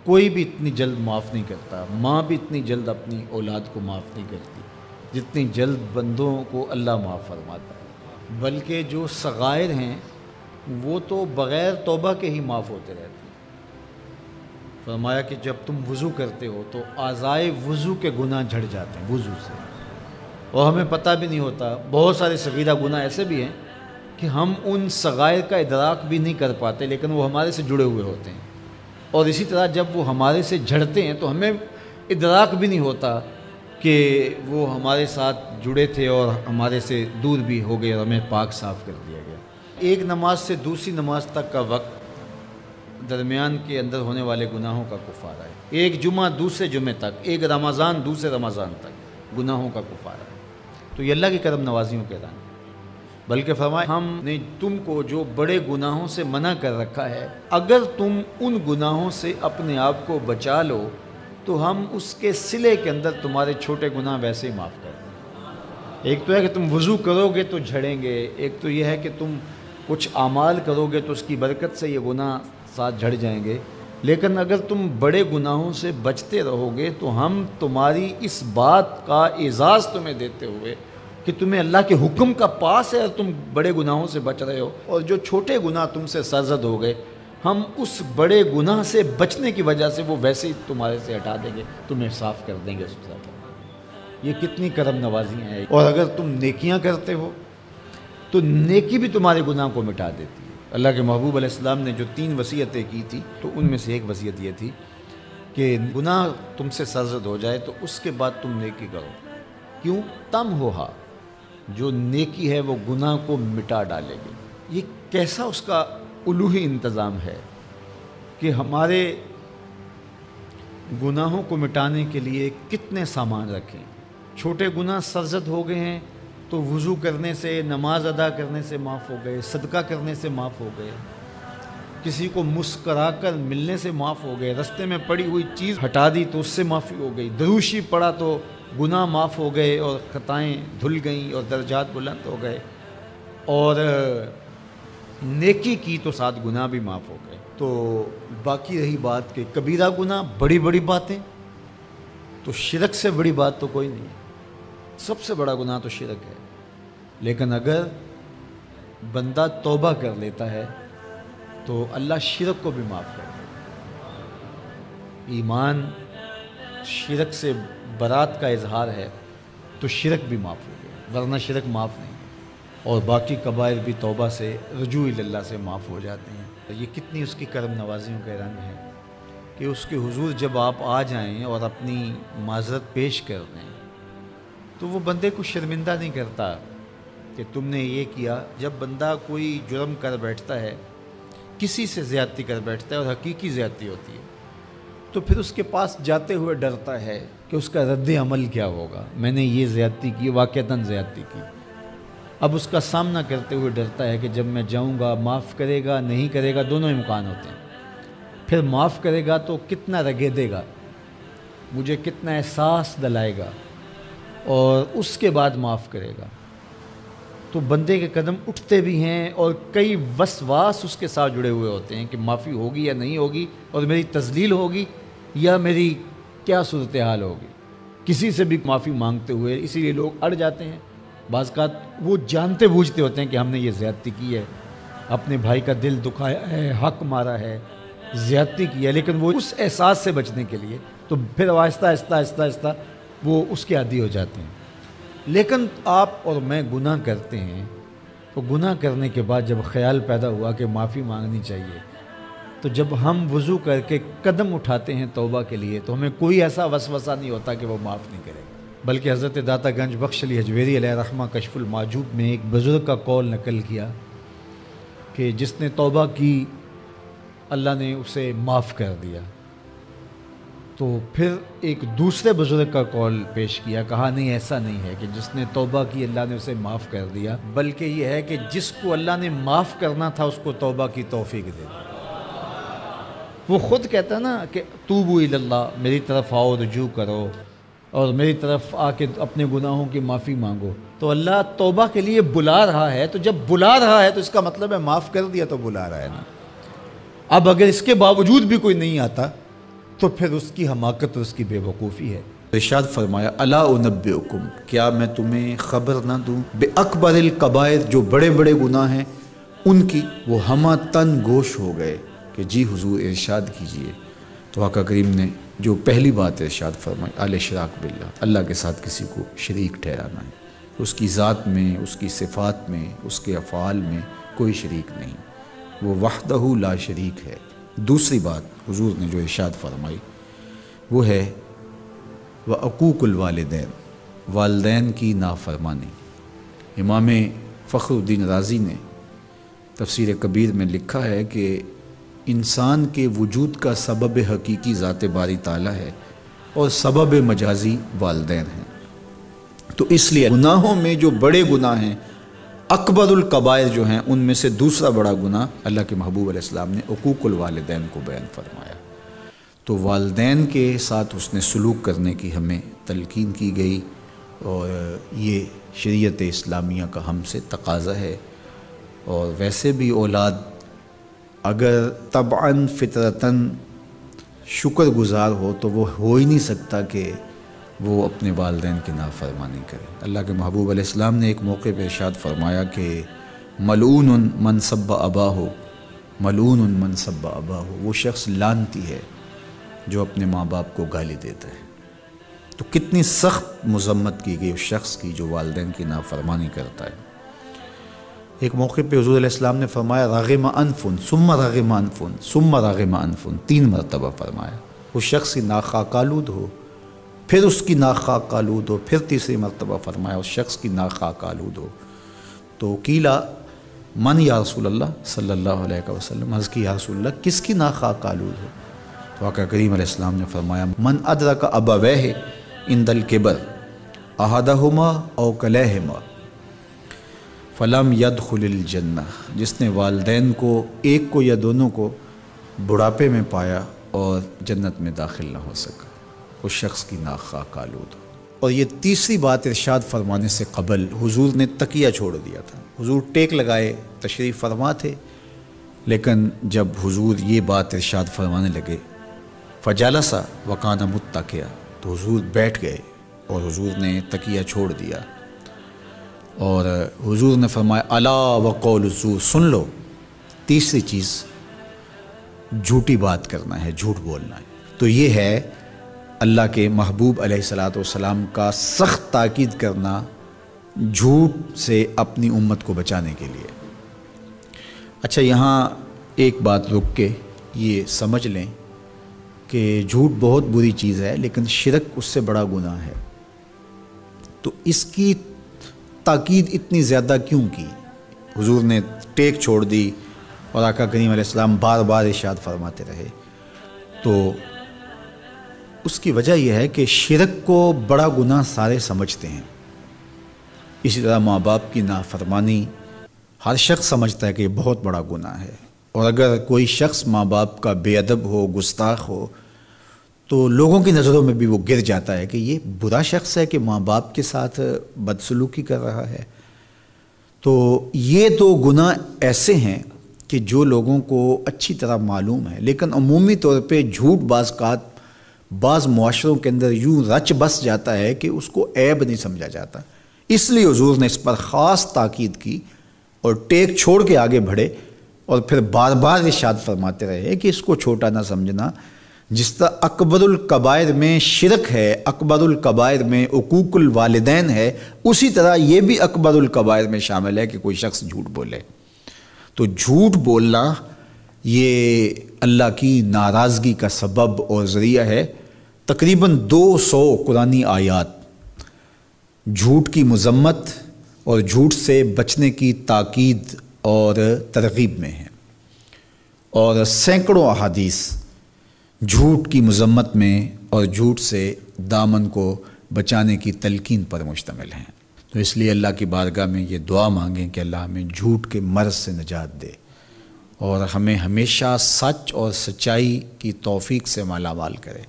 کوئی بھی اتنی جلد معاف نہیں کرتا، ماں بھی اتنی جلد اپنی اولاد کو معاف نہیں کرتی جتنی جلد بندوں کو اللہ معاف فرماتا ہے، بلکہ جو صغائر ہیں وہ تو بغیر توبہ کے ہی معاف ہوتے رہتے ہیں۔ فرمایا کہ جب تم وضو کرتے ہو تو اعضائے وضو کے گناہ جھڑ جاتے ہیں وضو سے، اور ہمیں پتہ بھی نہیں ہوتا۔ بہت سارے صغیرہ گناہ ایسے بھی ہیں کہ ہم ان صغائر کا ادراک بھی نہیں کر پاتے، لیکن وہ ہمارے سے جڑے ہوئے ہوتے ہیں، اور اسی طرح جب وہ ہمارے سے جھڑتے ہیں تو ہمیں ادراک بھی نہیں ہوتا کہ وہ ہمارے ساتھ جڑے تھے اور ہمارے سے دور بھی ہو گئے اور ہمیں پاک صاف کر دیا گیا۔ ایک نماز سے دوسری نماز تک کا وقت درمیان کے اندر ہونے والے گناہوں کا کفارہ ہے۔ ایک جمعہ دوسرے جمعے تک، ایک رمضان دوسرے رمضان تک گناہوں کا کفارہ ہے۔ تو یہ اللہ کی کرم نوازیوں کے اعلان ہے۔ بلکہ فرمایا ہم نے تم کو جو بڑے گناہوں سے منع کر رکھا ہے، اگر تم ان گناہوں سے اپنے آپ کو بچا لو تو ہم اس کے صلے کے اندر تمہارے چھوٹے گناہ ویسے ہی معاف کر دیں۔ ایک تو ہے کہ تم وضو کرو گے تو جھڑیں گے، ایک تو یہ ہے کہ تم کچھ اعمال کرو گے تو اس کی برکت سے یہ گناہ ساتھ جھڑ جائیں گے، لیکن اگر تم بڑے گناہوں سے بچتے رہو گے تو ہم تمہاری اس بات کا اعزاز تمہیں دیتے ہوئے کہ تمہیں اللہ کے حکم کا پاس ہے اور تم بڑے گناہوں سے بچ رہے ہو، اور جو چھوٹے گناہ تم سے سرزد ہو گئے ہم اس بڑے گناہ سے بچنے کی وجہ سے وہ ویسے ہی تمہارے سے ہٹا دیں گے، تمہیں صاف کر دیں گے اس طرح۔ یہ کتنی کرم نوازیاں ہیں۔ اور اگر تم نیکیاں کرتے ہو تو نیکی بھی تمہارے گناہ کو مٹا دیتی ہے۔ اللہ کے محبوب علیہ السلام نے جو 3 وصیتیں کی تھی تو ان میں سے ایک وصیت یہ تھی کہ گناہ تم سے سرزد ہو جائے تو اس کے بعد تم نیکی کرو، کیوں؟ تم ہوہا، جو نیکی ہے وہ گناہ کو مٹا ڈالے گی۔ یہ کیسا اس کا الوہی انتظام ہے کہ ہمارے گناہوں کو مٹانے کے لیے کتنے سامان رکھیں۔ چھوٹے گناہ سرزد ہو گئے ہیں تو وضو کرنے سے، نماز ادا کرنے سے معاف ہو گئے، صدقہ کرنے سے معاف ہو گئے، کسی کو مسکرا کر ملنے سے معاف ہو گئے، رستے میں پڑی ہوئی چیز ہٹا دی تو اس سے معافی ہو گئی، دروشی پڑا تو گناہ معاف ہو گئے اور خطائیں دھل گئیں اور درجات بلند ہو گئے، اور نیکی کی تو 7 گناہ بھی معاف ہو گئے۔ تو باقی رہی بات کہ کبیرہ گناہ، بڑی بڑی باتیں، تو شرک سے بڑی بات تو کوئی نہیں ہے، سب سے بڑا گناہ تو شرک ہے، لیکن اگر بندہ توبہ کر لیتا ہے تو اللہ شرک کو بھی معاف کر دیتا ہے۔ ایمان شرک سے برات کا اظہار ہے تو شرک بھی معاف ہو گیا، ورنہ شرک معاف نہیں، اور باقی کبائر بھی توبہ سے، رجوع اللہ سے معاف ہو جاتے ہیں۔ یہ کتنی اس کی کرم نوازیوں کا رنگ ہے کہ اس کے حضور جب آپ آ جائیں اور اپنی معذرت پیش کر دیں تو وہ بندے کو شرمندہ نہیں کرتا کہ تم نے یہ کیا۔ جب بندہ کوئی جرم کر بیٹھتا ہے، کسی سے زیادتی کر بیٹھتا ہے اور حقیقی زیادتی ہوتی ہے، تو پھر اس کے پاس جاتے ہوئے ڈرتا ہے کہ اس کا رد عمل کیا ہوگا، میں نے یہ زیادتی کی، واقعتاً زیادتی کی، اب اس کا سامنا کرتے ہوئے ڈرتا ہے کہ جب میں جاؤں گا معاف کرے گا نہیں کرے گا، دونوں امکان ہوتے ہیں۔ پھر معاف کرے گا تو کتنا رگیدے گا، مجھے کتنا احساس دلائے گا، اور اس کے بعد معاف کرے گا، تو بندے کے قدم اٹھتے بھی ہیں اور کئی وسواس اس کے ساتھ جڑے ہوئے ہوتے ہیں کہ معافی ہوگی یا نہیں ہوگی، اور میری تذلیل ہوگی یا میری کیا صورتحال ہوگی۔ کسی سے بھی معافی مانگتے ہوئے اسی لیے لوگ اڑ جاتے ہیں۔ بعض اوقات وہ جانتے بوجھتے ہوتے ہیں کہ ہم نے یہ زیادتی کی ہے، اپنے بھائی کا دل دکھایا ہے، حق مارا ہے، زیادتی کی ہے، لیکن وہ اس احساس سے بچنے کے لیے تو پھر آہستہ آہستہ آہستہ آہستہ وہ اس کے عادی ہو جاتے ہیں۔ لیکن آپ اور میں گناہ کرتے ہیں تو گناہ کرنے کے بعد جب خیال پیدا ہوا کہ معافی مانگنی چاہیے، تو جب ہم وضو کر کے قدم اٹھاتے ہیں توبہ کے لیے تو ہمیں کوئی ایسا وسوسہ نہیں ہوتا کہ وہ معاف نہیں کرے گا۔ بلکہ حضرت داتا گنج بخش علی حجویری علیہ رحمہ کشف المعجوب میں ایک بزرگ کا قول نقل کیا کہ جس نے توبہ کی اللہ نے اسے معاف کر دیا، تو پھر ایک دوسرے بزرگ کا قول پیش کیا، کہا نہیں ایسا نہیں ہے کہ جس نے توبہ کی اللہ نے اسے معاف کر دیا، بلکہ یہ ہے کہ جس کو اللہ نے معاف کرنا تھا اس کو توبہ کی توفیق دے دی۔ وہ خود کہتا ہے نا کہ توبوا الی اللہ، میری طرف آؤ، رجوع کرو اور میری طرف آ کے اپنے گناہوں کی معافی مانگو، تو اللہ توبہ کے لیے بلا رہا ہے، تو جب بلا رہا ہے تو اس کا مطلب ہے معاف کر دیا تو بلا رہا ہے نا۔ اب اگر اس کے باوجود بھی کوئی نہیں آتا تو پھر اس کی حماقت اور اس کی بے وقوفی ہے۔ ارشاد فرمایا الا انبئکم، کیا میں تمہیں خبر نہ دوں بے اکبر الکبائر، جو بڑے بڑے گناہ ہیں ان کی۔ وہ ہمہ تن گوش ہو گئے کہ جی حضور ارشاد کیجئے۔ تو آقا کریم نے جو پہلی بات ارشاد فرمائی الاشراک باللہ، اللہ کے ساتھ کسی کو شریک ٹھہرانا ہے، اس کی ذات میں، اس کی صفات میں، اس کے افعال میں کوئی شریک نہیں، وہ وحدہ لا شریک ہے۔ دوسری بات حضور نے جو ارشاد فرمائی وہ ہے وعقوق الوالدین، والدین کی نافرمانی۔ امام فخر الدین رازی نے تفسیر کبیر میں لکھا ہے کہ انسان کے وجود کا سبب حقیقی ذات باری تعالیٰ ہے اور سبب مجازی والدین ہیں۔ تو اس لیے گناہوں میں جو بڑے گناہ ہیں، اکبر الکبائر جو ہیں، ان میں سے دوسرا بڑا گناہ اللہ کے محبوب علیہ السلام نے عقوق الوالدین کو بیان فرمایا۔ تو والدین کے ساتھ حسن سلوک کرنے کی ہمیں تلقین کی گئی، اور یہ شریعت اسلامیہ کا ہم سے تقاضا ہے۔ اور ویسے بھی اولاد اگر طبعاً فطرتاً شکر گزار ہو تو وہ ہو ہی نہیں سکتا کہ وہ اپنے والدین کی نافرمانی کرے۔ اللہ کے محبوب علیہ السلام نے ایک موقع پہ ارشاد فرمایا کہ ملعون من سب اباہ، ملعون من سب اباہ، وہ شخص لعنتی ہے جو اپنے ماں باپ کو گالی دیتا ہے۔ تو کتنی سخت مذمت کی گئی اس شخص کی جو والدین کی نافرمانی کرتا ہے۔ ایک موقع پہ حضور علیہ السلام نے فرمایا رغم انف ثم رغم انف ثم رغم انف، 3 مرتبہ فرمایا۔ اس شخص کی ناک خاک آلود ہو، پھر اس کی ناک خاک آلود ہو، پھر تیسری مرتبہ فرمایا اس شخص کی ناک خاک آلود ہو۔ تو قیلا من یا رسول اللہ صلی اللہ علیہ وسلم، عرض کی یا رسول اللہ کس کی ناک خاک آلود ہو؟ تو آقا کریم علیہ السلام نے فرمایا من ادرک ابویہ عند الکبر احدہما او کلیہما فلم یدخل الجنہ، جس نے والدین کو، ایک کو یا دونوں کو، بڑھاپے میں پایا اور جنت میں داخل نہ ہو سکا، اس شخص کی ناک خاک آلود ہو۔ اور یہ تیسری بات ارشاد فرمانے سے قبل حضور نے تکیہ چھوڑ دیا تھا۔ حضور ٹیک لگائے تشریف فرما تھے، لیکن جب حضور یہ بات ارشاد فرمانے لگے فجلس وکان متکئا، تو حضور بیٹھ گئے اور حضور نے تکیہ چھوڑ دیا، اور حضور نے فرمایا الا وقول الزور، سن لو، تیسری چیز جھوٹی بات کرنا ہے، جھوٹ بولنا ہے۔ تو یہ ہے اللہ کے محبوب علیہ الصلاۃ والسلام کا سخت تاکید کرنا جھوٹ سے اپنی امت کو بچانے کے لیے۔ اچھا، یہاں ایک بات رک کے یہ سمجھ لیں کہ جھوٹ بہت بری چیز ہے، لیکن شرک اس سے بڑا گناہ ہے۔ تو اس کی تاکید اتنی زیادہ کیوں کی؟ حضور نے ٹیک چھوڑ دی اور آقا کریم علیہ السلام بار بار ارشاد فرماتے رہے۔ تو اس کی وجہ یہ ہے کہ شرک کو بڑا گناہ سارے سمجھتے ہیں۔ اسی طرح ماں باپ کی نافرمانی ہر شخص سمجھتا ہے کہ یہ بہت بڑا گناہ ہے، اور اگر کوئی شخص ماں باپ کا بے ادب ہو، گستاخ ہو، تو لوگوں کی نظروں میں بھی وہ گر جاتا ہے کہ یہ برا شخص ہے کہ ماں باپ کے ساتھ بدسلوکی کر رہا ہے۔ تو یہ دو گناہ ایسے ہیں کہ جو لوگوں کو اچھی طرح معلوم ہے، لیکن عمومی طور پہ جھوٹ بعض معاشروں کے اندر یوں رچ بس جاتا ہے کہ اس کو عیب نہیں سمجھا جاتا۔ اس لیے حضور نے اس پر خاص تاکید کی اور ٹیک چھوڑ کے آگے بڑھے، اور پھر بار بار ارشاد فرماتے رہے کہ اس کو چھوٹا نہ سمجھنا۔ جس طرح اکبر الکبائر میں شرک ہے، اکبر الکبائر میں عقوق الوالدین ہے، اسی طرح یہ بھی اکبر الکبائر میں شامل ہے کہ کوئی شخص جھوٹ بولے۔ تو جھوٹ بولنا یہ اللہ کی ناراضگی کا سبب اور ذریعہ ہے۔ تقریباً 200 قرآنی آیات جھوٹ کی مذمت اور جھوٹ سے بچنے کی تاکید اور ترغیب میں ہیں، اور سینکڑوں احادیث جھوٹ کی مذمت میں اور جھوٹ سے دامن کو بچانے کی تلقین پر مشتمل ہیں۔ تو اس لیے اللہ کی بارگاہ میں یہ دعا مانگیں کہ اللہ ہمیں جھوٹ کے مرض سے نجات دے، اور ہمیں ہمیشہ سچ اور سچائی کی توفیق سے مالا مال کرے۔